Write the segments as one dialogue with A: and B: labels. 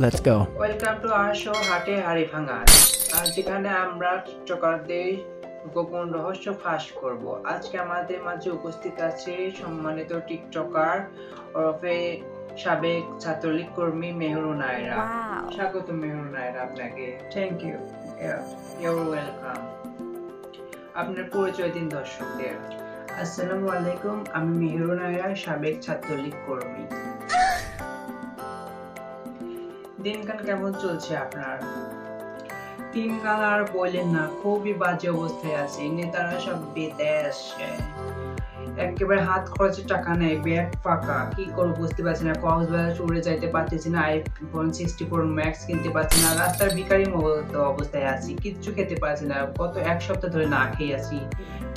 A: Let's go.
B: Welcome to our show হাটে হাড়ি ভাঙা, যেখানে আমরা টিকটকারদের গোপন রহস্য ফাঁস করব। আজকে আমাদের মাঝে উপস্থিত আছে সম্মানিত টিকটকার ওরফে সাবেক ছাত্রলীগ কর্মী মেহরুন নায়রা। স্বাগত মেহরুন নায়রা আপনাকে। Thank you, you're welcome. আপনার পরিচয় দিন দর্শকদের। আসসালামু আলাইকুম, আমি মেহরুন নায়রা, সাবেক ছাত্রলীগ কর্মী। দিনকাল কেমন চলছে আপনার? দিনকাল আর বললেন না, খুবই বাজে অবস্থায় আছে। নেতারা সব বিদেশে, একেবারে হাত খরচের টাকা নেই, ব্যাগ ফাঁকা। কি করবো বুঝতে পারছি না। কক্সবাজার ট্যুরে যাইতে পারতেছি না, আইফোন 64 ম্যাক্স কিনতে পারছি না, রাস্তার ভিখারি মতো অবস্থায় আছি, কিচ্ছু খেতে পারছি না। গত এক সপ্তাহ ধরে না খেয়ে আছি।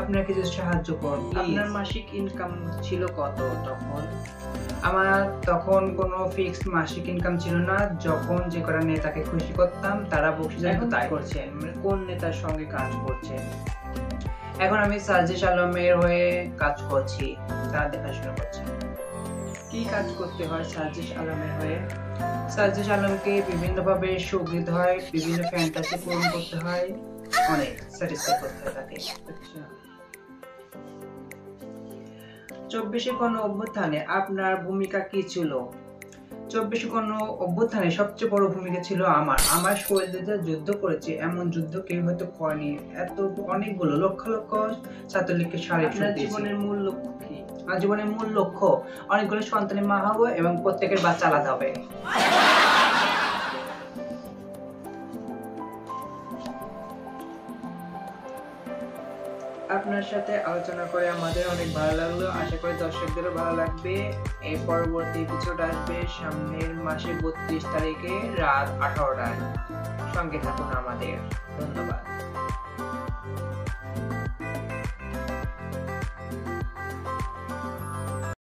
B: আপনার কিছু সাহায্য করুন। আপনার মাসিক ইনকাম ছিল কত তখন? আমার তখন কোনো ফিক্সড মাসিক ইনকাম ছিল না। যখন যে কটা নেতাকে খুশি করতাম তারা বকশিশ তাই করছেন। মানে কোন নেতার সঙ্গে কাজ করছেন? এখন আমি সাজিশ আলমের হয়ে কাজ করছি, তার দেখাশোনা করছি। কি কাজ করতে হয় সাজিশ আলমের হয়ে? সাজিশ আলমকে বিভিন্নভাবে সুখ দিতে হয়, বিভিন্ন ফ্যান্টাসি পূরণ করতে হয়, অনেক স্যাটিসফাই করতে হয় তাকে। 24 গণ অভ্যুত্থানে আপনার ভূমিকা কি ছিল? 24 গণ অভ্যুত্থানে সবচেয়ে বড় ভূমিকা ছিল আমার শহীদদের যুদ্ধ করেছে, এমন যুদ্ধ কেউ হয়তো করেনি। এত অনেকগুলো লক্ষ লক্ষ ছাত্রলীগকে সারিয়ে দিয়েছে। জীবনের মূল লক্ষ্য কি? আমার জীবনের মূল লক্ষ্য অনেকগুলো সন্তানের মা হবো এবং প্রত্যেকের বাচ্চা আলাদা হবে। আপনার সাথে আলোচনা করে আমাদের অনেক ভালো লাগলো, আশা করি দর্শকদেরও ভালো লাগবে। এই পরবর্তী এপিসোড আসবে সামনের মাসে 32 তারিখে রাত 18টায়। সঙ্গে থাকুন আমাদের। ধন্যবাদ।